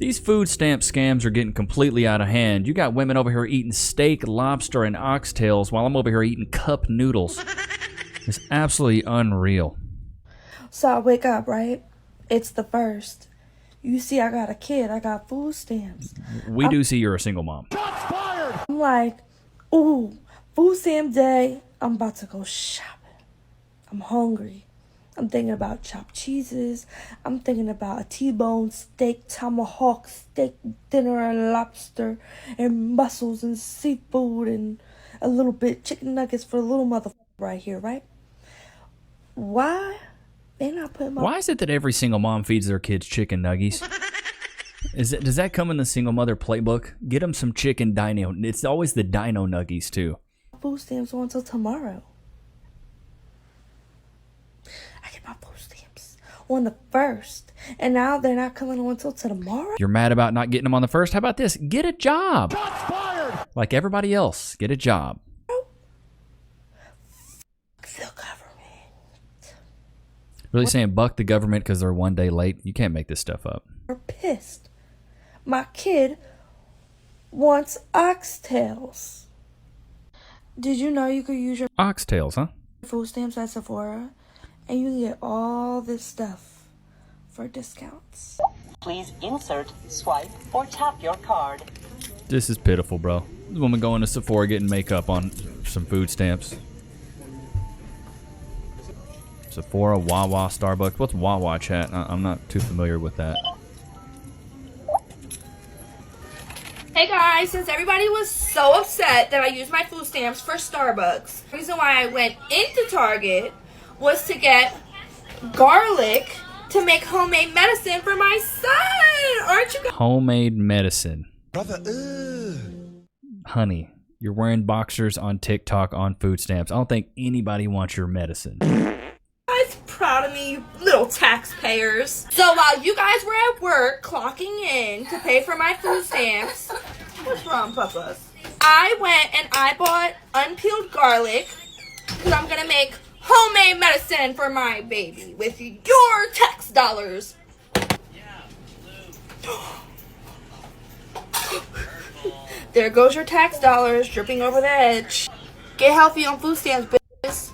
These food stamp scams are getting completely out of hand. You got women over here eating steak, lobster, and oxtails while I'm over here eating cup noodles. It's absolutely unreal. So I wake up, right? It's the first. You see, I got a kid. I got food stamps. We do see you're a single mom. I'm like, ooh, food stamp day. I'm about to go shopping. I'm hungry. I'm thinking about chopped cheeses. I'm thinking about a T-bone steak, tomahawk steak dinner, and lobster, and mussels, and seafood, and a little bit chicken nuggets for the little motherfucker right here, right? Why? They not putting my... Why is it that every single mom feeds their kids chicken nuggies? Does that come in the single mother playbook? Get them some chicken dino. It's always the dino nuggies, too. Food stamps on until tomorrow. I get my food stamps on the 1st, and now they're not coming on until tomorrow. You're mad about not getting them on the 1st? How about this? Get a job. Shots fired. Like everybody else, get a job. The government. Really saying buck the government because they're one day late? You can't make this stuff up. We're pissed. My kid wants oxtails. Did you know you could use your Oxtails, huh? food stamps at Sephora, and you can get all this stuff for discounts? Please insert, swipe, or tap your card. This is pitiful, bro. This woman going to Sephora getting makeup on some food stamps. Sephora, Wawa, Starbucks. What's Wawa, chat? I'm not too familiar with that. Hey guys, since everybody was so upset that I used my food stamps for Starbucks, the reason why I went into Target was to get garlic to make homemade medicine for my son. Aren't you guys? Homemade medicine. Brother, Honey, you're wearing boxers on TikTok on food stamps. I don't think anybody wants your medicine. Proud of me, you little taxpayers. So while you guys were at work clocking in to pay for my food stamps, what's wrong, Papa? I went and I bought unpeeled garlic because I'm gonna make homemade medicine for my baby with your tax dollars. There goes your tax dollars dripping over the edge. Get healthy on food stamps, bitches.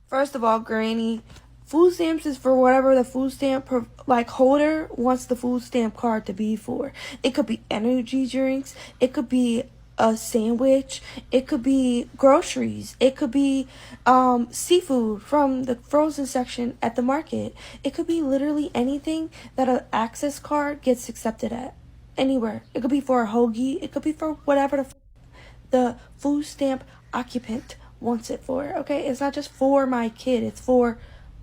First of all, Granny, food stamps is for whatever the food stamp holder wants the food stamp card to be for. It could be energy drinks. It could be a sandwich. It could be groceries. It could be seafood from the frozen section at the market. It could be literally anything that an access card gets accepted at. Anywhere. It could be for a hoagie. It could be for whatever the food stamp occupant wants it for. Okay? It's not just for my kid. It's for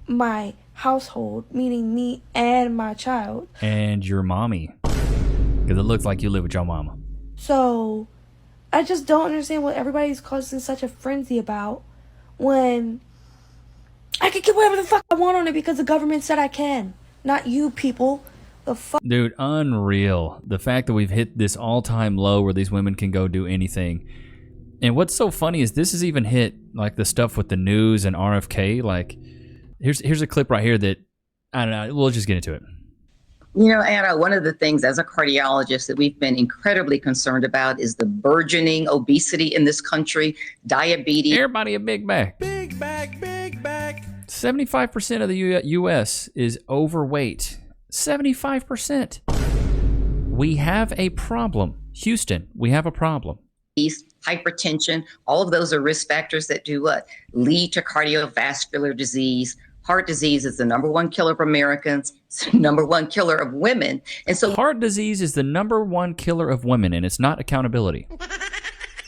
my household, meaning me and my child. And your mommy. Because it looks like you live with your mama. So, I just don't understand what everybody's causing such a frenzy about when I can get whatever the fuck I want on it because the government said I can. Not you people. The fuck? Dude, unreal. The fact that we've hit this all-time low where these women can go do anything. And what's so funny is this has even hit like the stuff with the news and RFK. Like, here's a clip right here that, I don't know, we'll just get into it. You know, Anna, one of the things as a cardiologist that we've been incredibly concerned about is the burgeoning obesity in this country, diabetes. Everybody a big bag. big bag, big bag. 75% of the U.S. is overweight. 75%. We have a problem. Houston, we have a problem. Hypertension, all of those are risk factors that do what? Lead to cardiovascular disease. Heart disease is the #1 killer of Americans. It's the #1 killer of women. And so heart disease is the #1 killer of women, and it's not accountability.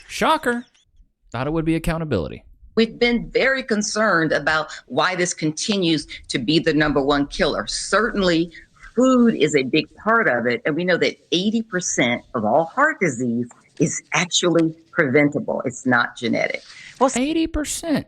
Shocker. Thought it would be accountability. we've been very concerned about why this continues to be the #1 killer. Certainly, food is a big part of it. And we know that 80% of all heart disease is actually preventable. It's not genetic. Well, 80%.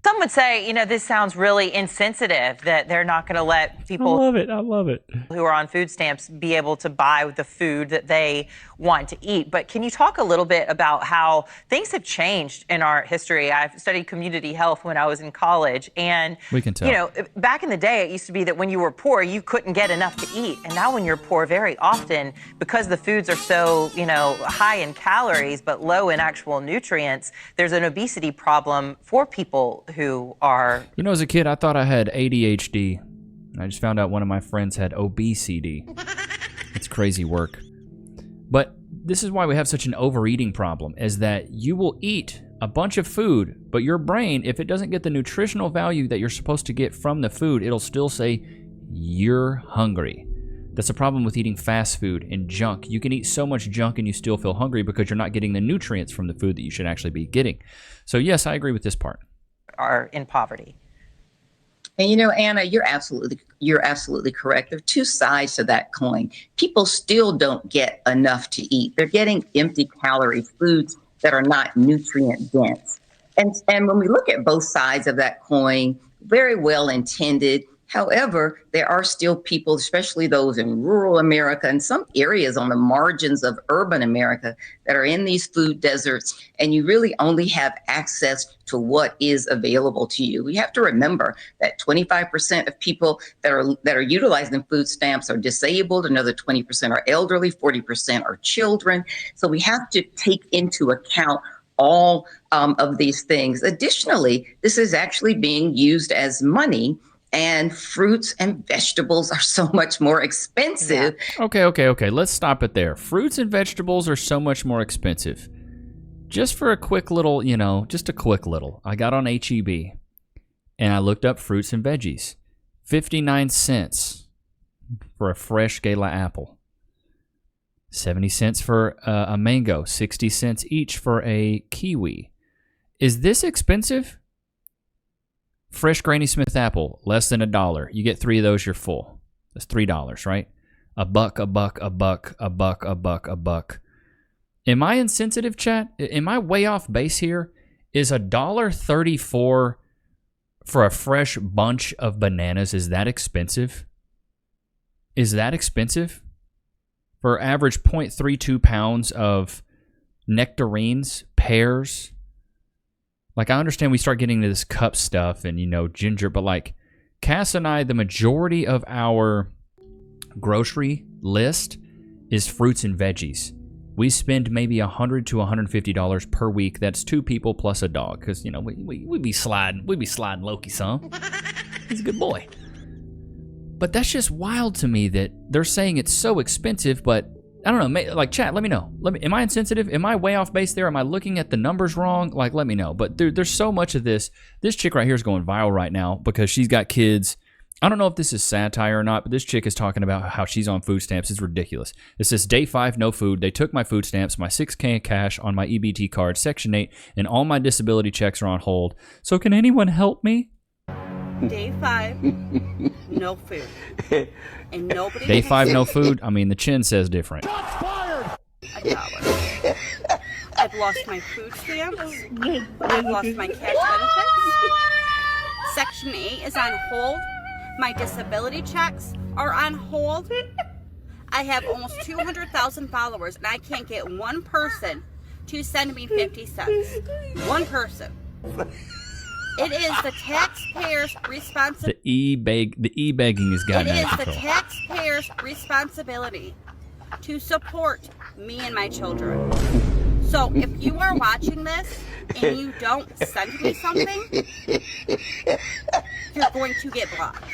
Some would say, this sounds really insensitive, that they're not going to let people I love it. who are on food stamps be able to buy the food that they want to eat. But can you talk a little bit about how things have changed in our history? I've studied community health when I was in college. And, We can tell. back in the day, it used to be that when you were poor, you couldn't get enough to eat. And now when you're poor, very often, because the foods are so, high in calories but low in actual nutrients, there's an obesity problem for people who are... As a kid, I thought I had ADHD. I just found out one of my friends had obesity. It's crazy work. But this is why we have such an overeating problem, is that you will eat a bunch of food, but your brain, if it doesn't get the nutritional value that you're supposed to get from the food, it'll still say, you're hungry. That's a problem with eating fast food and junk. You can eat so much junk and you still feel hungry because you're not getting the nutrients from the food that you should actually be getting. So yes, I agree with this part. Are in poverty. And Anna, you're absolutely correct. There are two sides to that coin. People still don't get enough to eat. They're getting empty calorie foods that are not nutrient dense. And when we look at both sides of that coin, very well intended. However, there are still people, especially those in rural America and some areas on the margins of urban America, that are in these food deserts, and you really only have access to what is available to you. We have to remember that 25% of people that are utilizing food stamps are disabled, another 20% are elderly, 40% are children. So we have to take into account all of these things. Additionally, this is actually being used as money. And fruits and vegetables are so much more expensive. Okay. Let's stop it there. Fruits and vegetables are so much more expensive. Just for a quick little, I got on HEB and I looked up fruits and veggies. 59 cents for a fresh Gala apple. 70 cents for a mango. 60 cents each for a kiwi. Is this expensive? Fresh Granny Smith apple, less than $1. You get 3 of those, you're full. That's $3, right? A buck. Am I insensitive, chat? Am I way off base here? Is $1.34 for a fresh bunch of bananas, is that expensive? Is that expensive? For average 0.32 pounds of nectarines, pears. Like, I understand we start getting into this cup stuff and, ginger, but like, Cass and I, the majority of our grocery list is fruits and veggies. We spend maybe $100 to $150 per week. That's 2 people plus a dog, because, we be sliding Loki some. He's a good boy. But that's just wild to me that they're saying it's so expensive, but I don't know, like, chat, let me know. Am I insensitive? Am I way off base there? Am I looking at the numbers wrong? Like, let me know. But there's so much of this. This chick right here is going viral right now because she's got kids. I don't know if this is satire or not, but this chick is talking about how she's on food stamps. It's ridiculous. It says, day 5, no food. They took my food stamps, my $6K in cash on my EBT card, Section 8, and all my disability checks are on hold. So can anyone help me? Day 5, no food. And nobody. Day 5, no food. I mean, the chin says different. $1. I've lost my food stamps. I've lost my cash benefits. Section 8 is on hold. My disability checks are on hold. I have almost 200,000 followers, and I can't get one person to send me 50 cents. One person. It is the taxpayer's responsibility. The e-begging has gotten out of control. It is the taxpayer's responsibility to support me and my children. So if you are watching this and you don't send me something, you're going to get blocked.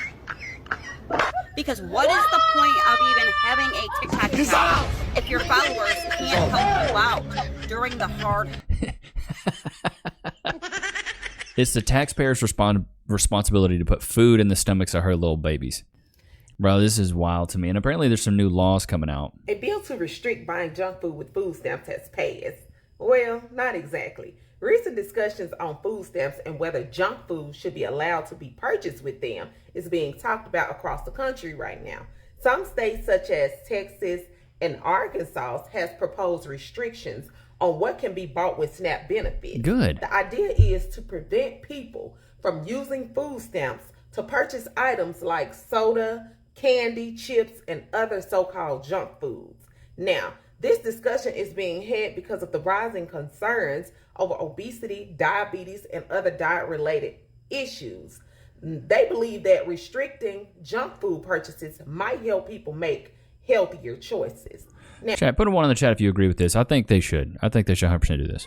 Because what is the point of even having a TikTok account if your followers can't help you out during the hard... It's the taxpayer's responsibility to put food in the stomachs of her little babies. Bro, this is wild to me. And apparently there's some new laws coming out. A bill to restrict buying junk food with food stamps has passed. Well, not exactly. Recent discussions on food stamps and whether junk food should be allowed to be purchased with them is being talked about across the country right now. Some states such as Texas and Arkansas has proposed restrictions on what can be bought with SNAP benefits. Good. The idea is to prevent people from using food stamps to purchase items like soda, candy, chips, and other so-called junk foods. Now, this discussion is being had because of the rising concerns over obesity, diabetes, and other diet-related issues. They believe that restricting junk food purchases might help people make healthier choices. Now, chat, put a 1 in the chat if you agree with this. I think they should. I think they should 100% do this.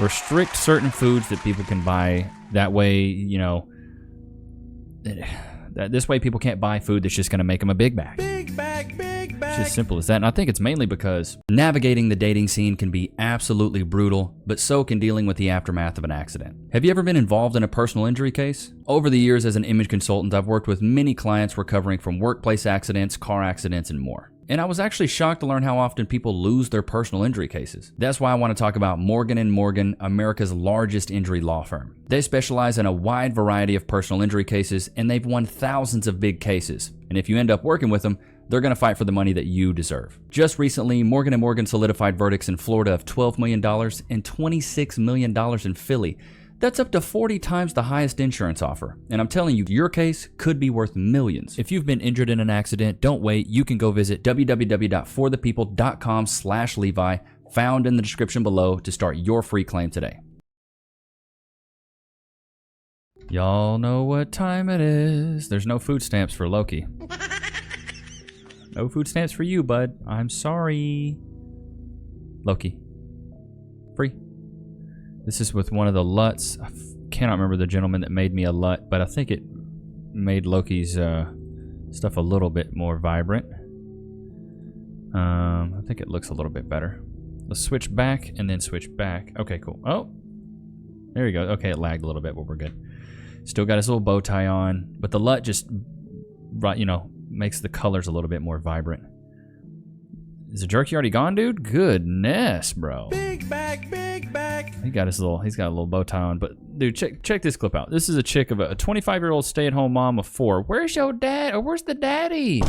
Restrict certain foods that people can buy. That way, you know, this way people can't buy food that's just going to make them a Big Mac. Big Mac, Big Mac. It's as simple as that. And I think it's mainly because navigating the dating scene can be absolutely brutal, but so can dealing with the aftermath of an accident. Have you ever been involved in a personal injury case? Over the years as an image consultant, I've worked with many clients recovering from workplace accidents, car accidents, and more. And I was actually shocked to learn how often people lose their personal injury cases. That's why I want to talk about Morgan & Morgan, America's largest injury law firm. They specialize in a wide variety of personal injury cases, and they've won thousands of big cases. And if you end up working with them, they're going to fight for the money that you deserve. Just recently, Morgan & Morgan solidified verdicts in Florida of $12 million and $26 million in Philly. That's up to 40 times the highest insurance offer. And I'm telling you, your case could be worth millions. If you've been injured in an accident, don't wait. You can go visit www.forthepeople.com/Levi, found in the description below, to start your free claim today. Y'all know what time it is. There's no food stamps for Loki. No food stamps for you, bud. I'm sorry. Loki. Free. This is with one of the LUTs. I cannot remember the gentleman that made me a LUT, but I think it made Loki's stuff a little bit more vibrant. I think it looks a little bit better. Let's switch back and then switch back. Okay, cool. Oh, there you go. Okay, it lagged a little bit, but we're good. Still got his little bow tie on, but the LUT just, you know, makes the colors a little bit more vibrant. Is the jerky already gone, dude? Goodness, bro. Big Mac, Big Mac. He's got a little bow tie on. But dude, check this clip out. This is a chick of a 25-year-old stay-at-home mom of 4. Where's your dad? Or where's the daddy?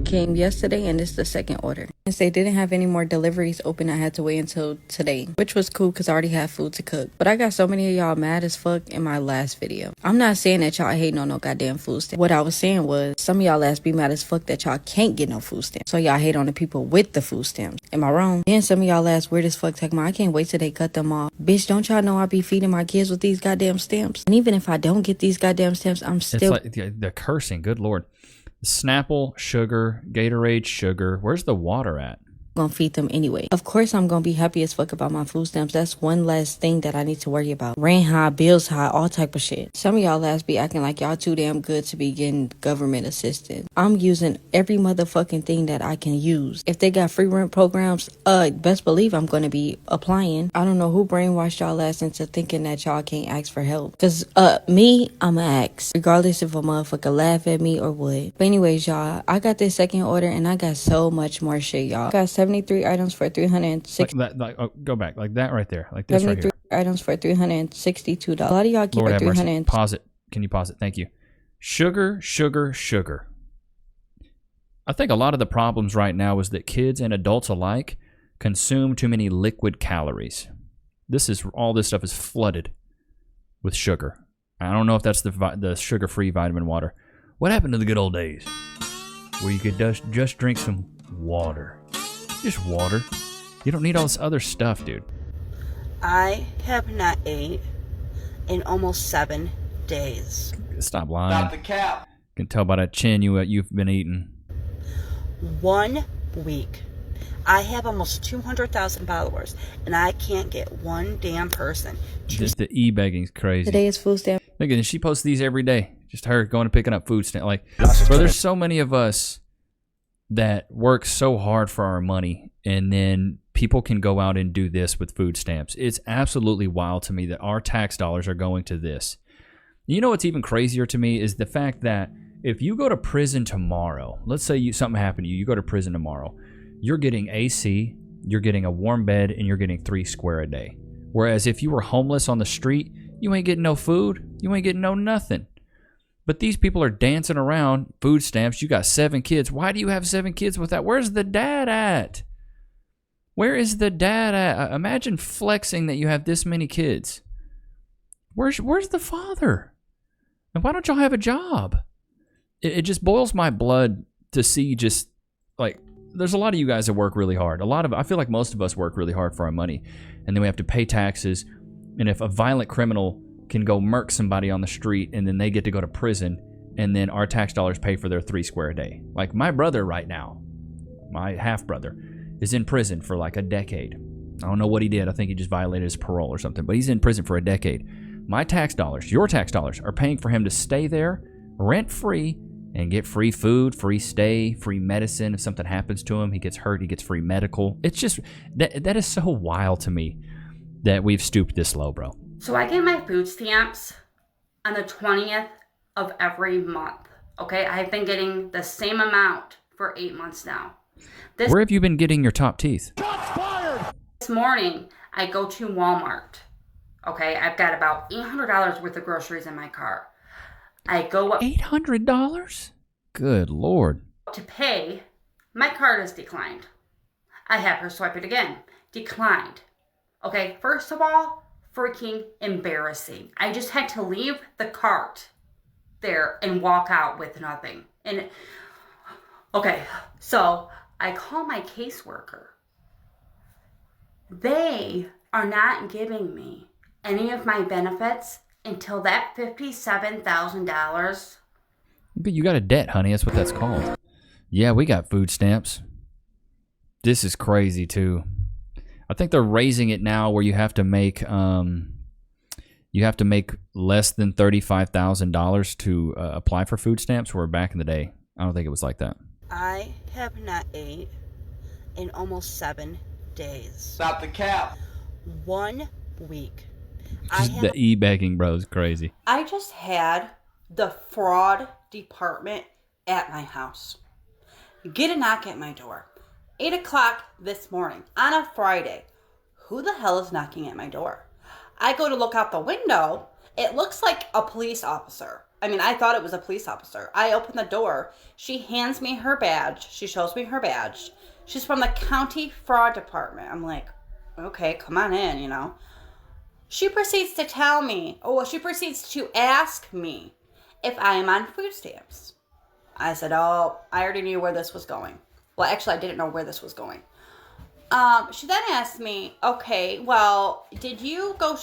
Came yesterday, and this is the second order. Since they didn't have any more deliveries open, I had to wait until today, which was cool because I already had food to cook. But I got so many of y'all mad as fuck in my last video. I'm not saying that y'all hating on no goddamn food stamp. What I was saying was some of y'all ass be mad as fuck that y'all can't get no food stamps, so y'all hate on the people with the food stamps. Am I wrong? Then some of y'all ass weird as fuck talking about I can't wait till they cut them off. Bitch, don't y'all know I be feeding my kids with these goddamn stamps? And even if I don't get these goddamn stamps, I'm still... It's like the cursing, good lord. Snapple, sugar, Gatorade, sugar. Where's the water at? Gonna feed them anyway. Of course I'm gonna be happy as fuck about my food stamps. That's one less thing that I need to worry about. Rent high, bills high, all type of shit. Some of y'all ass be acting like y'all too damn good to be getting government assistance. I'm using every motherfucking thing that I can use. If they got free rent programs, best believe I'm gonna be applying. I don't know who brainwashed y'all ass into thinking that y'all can't ask for help. Cause me, I'ma ask. Regardless if a motherfucker laugh at me or what. But anyways, y'all, I got this second order and I got so much more shit, y'all. I got 73 items for 306. Go back like that right there, like this right here. 73 items for $362. A lot of y'all keep Lord it have mercy. 300. Pause it. Can you pause it? Thank you. Sugar, sugar, sugar. I think a lot of the problems right now is that kids and adults alike consume too many liquid calories. All this stuff is flooded with sugar. I don't know if that's the sugar-free vitamin water. What happened to the good old days where you could just drink some water? Just water. You don't need all this other stuff, dude. I have not ate in almost 7 days. Stop lying. Stop the cap. Can tell by that chin you've been eating. 1 week. I have almost 200,000 followers, and I can't get one damn person to... Just the e-begging's crazy. Today is food stamp. Look, and she posts these every day. Just her going and picking up food stamp. Like, bro, there's so many of us that work so hard for our money, and then people can go out and do this with food stamps. It's absolutely wild to me that our tax dollars are going to this. You know what's even crazier to me is the fact that if you go to prison tomorrow, let's say something happened to you, you go to prison tomorrow, you're getting AC, you're getting a warm bed, and you're getting $3 square a day. Whereas if you were homeless on the street, you ain't getting no food, you ain't getting no nothing. But these people are dancing around food stamps. You got 7 kids. Why do you have 7 kids with that? Where's the dad at? Where is the dad at? Imagine flexing that you have this many kids. Where's the father? And why don't y'all have a job? It just boils my blood to see just like there's a lot of you guys that work really hard. I feel like most of us work really hard for our money, and then we have to pay taxes. And if a violent criminal can go murk somebody on the street and then they get to go to prison, and then our tax dollars pay for their 3 square a day. Like my brother right now, my half brother, is in prison for like a decade. I don't know what he did. I think he just violated his parole or something, but he's in prison for a decade. My tax dollars, your tax dollars, are paying for him to stay there rent-free and get free food, free stay, free medicine. If something happens to him, he gets hurt, he gets free medical. It's just, that is so wild to me that we've stooped this low, bro. So I get my food stamps on the 20th of every month. Okay, I've been getting the same amount for 8 months now. Where have you been getting your top teeth? This morning, I go to Walmart. Okay, I've got about $800 worth of groceries in my car. I go up $800? Good Lord. to pay. My card is declined. I have her swipe it again. Declined. Okay, first of all, freaking embarrassing. I just had to leave the cart there and walk out with nothing. And okay, so I call my caseworker. They are not giving me any of my benefits until that $57,000. But you got a debt, honey. That's what that's called. Yeah, we got food stamps. This is crazy too. I think they're raising it now where you have to make less than $35,000 to apply for food stamps. Where back in the day, I don't think it was like that. I have not ate in almost 7 days. Stop the cap. 1 week. The e-begging, bro, is crazy. I just had the fraud department at my house get a knock at my door. 8 o'clock this morning on a Friday. Who the hell is knocking at my door? I go to look out the window. It looks like a police officer. I mean, I thought it was a police officer. I open the door. She hands me her badge. She shows me her badge. She's from the county fraud department. I'm like, okay, come on in, you know. She proceeds to ask me if I am on food stamps. I said, oh, I already knew where this was going. Well, actually, I didn't know where this was going. She then asked me, okay, well, did you go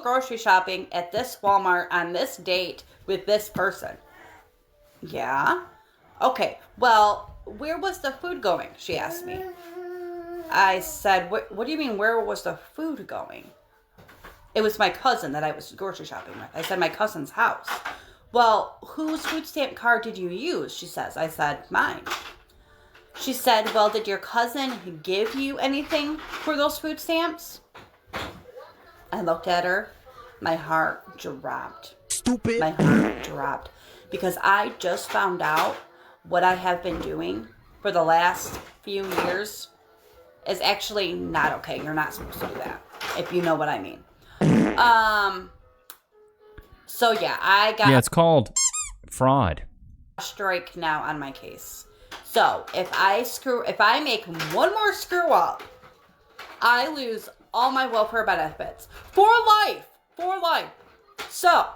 grocery shopping at this Walmart on this date with this person? Yeah. Okay, well, where was the food going? She asked me. I said, what do you mean, where was the food going? It was my cousin that I was grocery shopping with. I said, my cousin's house. Well, whose food stamp card did you use? She says. I said, mine. She said, well, did your cousin give you anything for those food stamps? I looked at her. My heart dropped. Stupid. My heart dropped. Because I just found out what I have been doing for the last few years is actually not okay. You're not supposed to do that, if you know what I mean. So yeah, I got... Yeah, it's called fraud. ...strike now on my case. So, if I make one more screw up, I lose all my welfare benefits. For life! For life! So,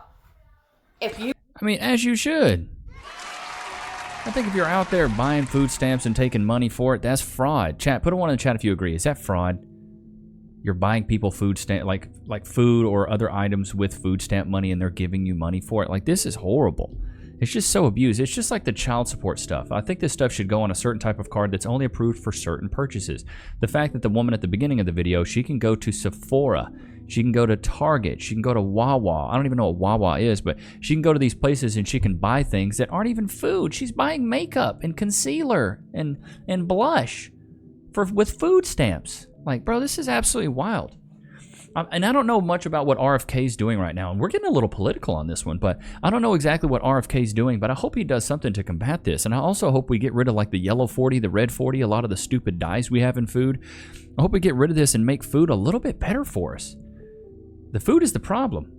if you... I mean, as you should. I think if you're out there buying food stamps and taking money for it, that's fraud. Chat, put a 1 in the chat if you agree. Is that fraud? You're buying people food stamp, like food or other items with food stamp money, and they're giving you money for it. Like, this is horrible. It's just so abused. It's just like the child support stuff. I think this stuff should go on a certain type of card that's only approved for certain purchases. The fact that the woman at the beginning of the video, she can go to Sephora, she can go to Target, she can go to Wawa. I don't even know what Wawa is, but she can go to these places and she can buy things that aren't even food. She's buying makeup and concealer and blush with food stamps. Like, bro, this is absolutely wild. And I don't know much about what RFK is doing right now. And we're getting a little political on this one, but I don't know exactly what RFK is doing, but I hope he does something to combat this. And I also hope we get rid of like the yellow 40, the red 40, a lot of the stupid dyes we have in food. I hope we get rid of this and make food a little bit better for us. The food is the problem.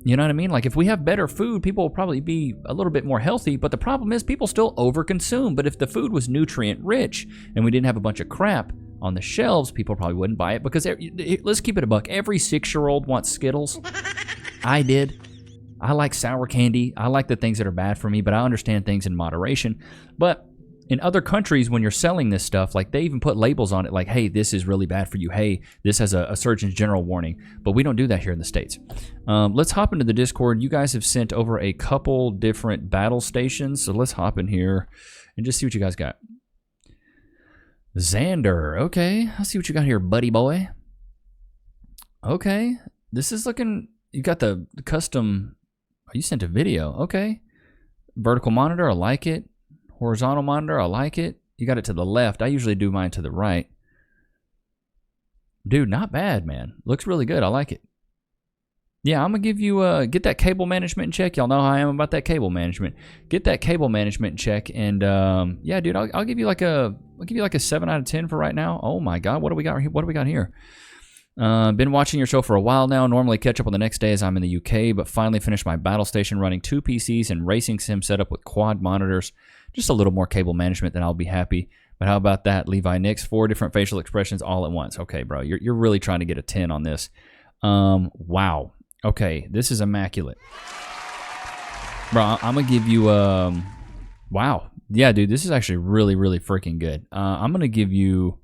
You know what I mean? Like, if we have better food, people will probably be a little bit more healthy, but the problem is people still overconsume. But if the food was nutrient rich and we didn't have a bunch of crap on the shelves, people probably wouldn't buy it because, let's keep it a buck, every 6-year-old wants Skittles. I did. I like sour candy. I like the things that are bad for me, but I understand things in moderation. But in other countries, when you're selling this stuff, like they even put labels on it like, hey, this is really bad for you. Hey, this has a Surgeon General warning. But we don't do that here in the States. Let's hop into the Discord. You guys have sent over a couple different battle stations. So let's hop in here and just see what you guys got. Xander. Okay. Let's see what you got here, buddy boy. Okay. This is looking... You got the custom... Oh, you sent a video. Okay. Vertical monitor. I like it. Horizontal monitor. I like it. You got it to the left. I usually do mine to the right. Dude, not bad, man. Looks really good. I like it. Yeah, I'm going to give you... get that cable management in check. Y'all know how I am about that cable management. Get that cable management in check. And, yeah, dude, I'll give you like a... I'll give you like a 7 out of 10 for right now. Oh, my God. What do we got here? What do we got here? Been watching your show for a while now. Normally catch up on the next day as I'm in the UK, but finally finished my battle station running 2 PCs and racing sim setup with quad monitors. Just a little more cable management, then I'll be happy. But how about that, Levi Nichs? 4 different facial expressions all at once. Okay, bro, you're really trying to get a 10 on this. Wow. Okay, this is immaculate. Bro, I'm going to give you... wow. Yeah, dude, this is actually really, really freaking good. I'm going to give you...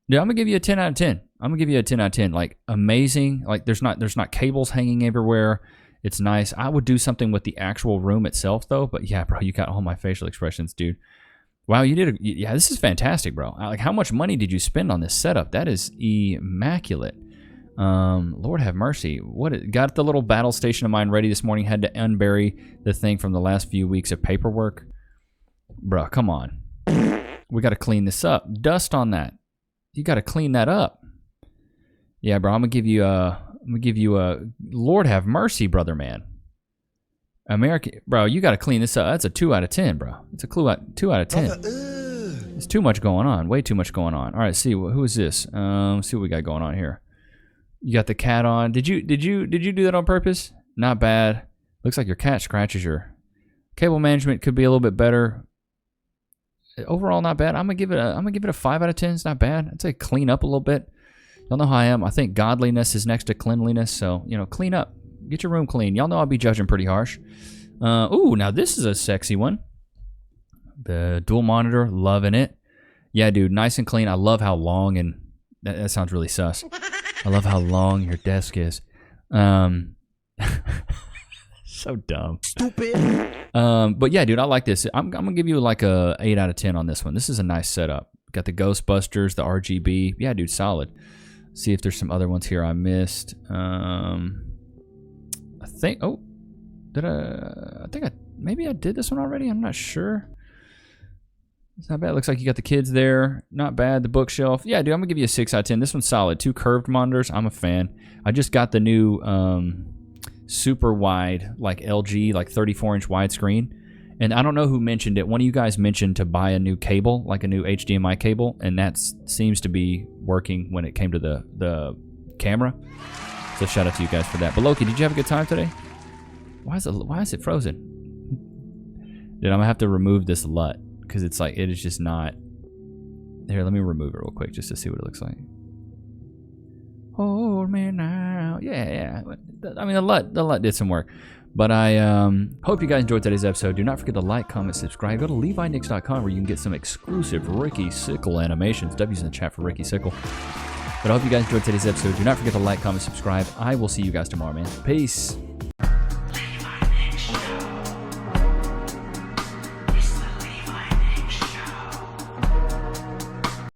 Dude, I'm going to give you a 10 out of 10. I'm going to give you a 10 out of 10. Like, amazing. Like, there's not cables hanging everywhere. It's nice. I would do something with the actual room itself, though. But, yeah, bro, you got all my facial expressions, dude. Wow, you did... yeah, this is fantastic, bro. Like, how much money did you spend on this setup? That is immaculate. Lord have mercy. Got the little battle station of mine ready this morning. Had to unbury the thing from the last few weeks of paperwork. Bro, come on. We got to clean this up. Dust on that. You got to clean that up. Yeah, bro, I'm going to give you a Lord have mercy, brother man. American, bro, you got to clean this up. That's a 2 out of 10, bro. It's a 2 out of 10. There's too much going on. Way too much going on. All right, see who is this? See what we got going on here. You got the cat on. Did you do that on purpose? Not bad. Looks like your cat scratches your cable management. Could be a little bit better. Overall, not bad. I'm gonna give it a 5 out of 10. It's not bad. I'd say clean up a little bit. Y'all know how I am. I think godliness is next to cleanliness. So, you know, clean up. Get your room clean. Y'all know I'll be judging pretty harsh. Ooh, now this is a sexy one. The dual monitor, loving it. Yeah, dude, nice and clean. I love how long and that sounds really sus. I love how long your desk is. So dumb. Stupid. But yeah, dude, I like this. I'm gonna give you like a 8 out of 10 on this one. This is a nice setup. Got the Ghostbusters, the RGB. Yeah, dude, solid. See if there's some other ones here I missed. I think. Oh, maybe I did this one already. I'm not sure. It's not bad. Looks like you got the kids there. Not bad. The bookshelf. Yeah, dude, I'm gonna give you a 6 out of 10. This one's solid. 2 curved monitors. I'm a fan. I just got the new super wide, like LG, like 34-inch widescreen. And I don't know who mentioned it. One of you guys mentioned to buy a new cable, like a new HDMI cable, and that seems to be working when it came to the camera. So shout out to you guys for that. But Loki, did you have a good time today? Why is it frozen? Dude, I'm gonna have to remove this LUT because it's like it is just not. Here, let me remove it real quick just to see what it looks like. Hold me now. Yeah. I mean, the LUT did some work. But I hope you guys enjoyed today's episode. Do not forget to like, comment, subscribe. Go to LeviNichs.com where you can get some exclusive Ricky Sickle animations. W's in the chat for Ricky Sickle. But I hope you guys enjoyed today's episode. Do not forget to like, comment, subscribe. I will see you guys tomorrow, man. Peace.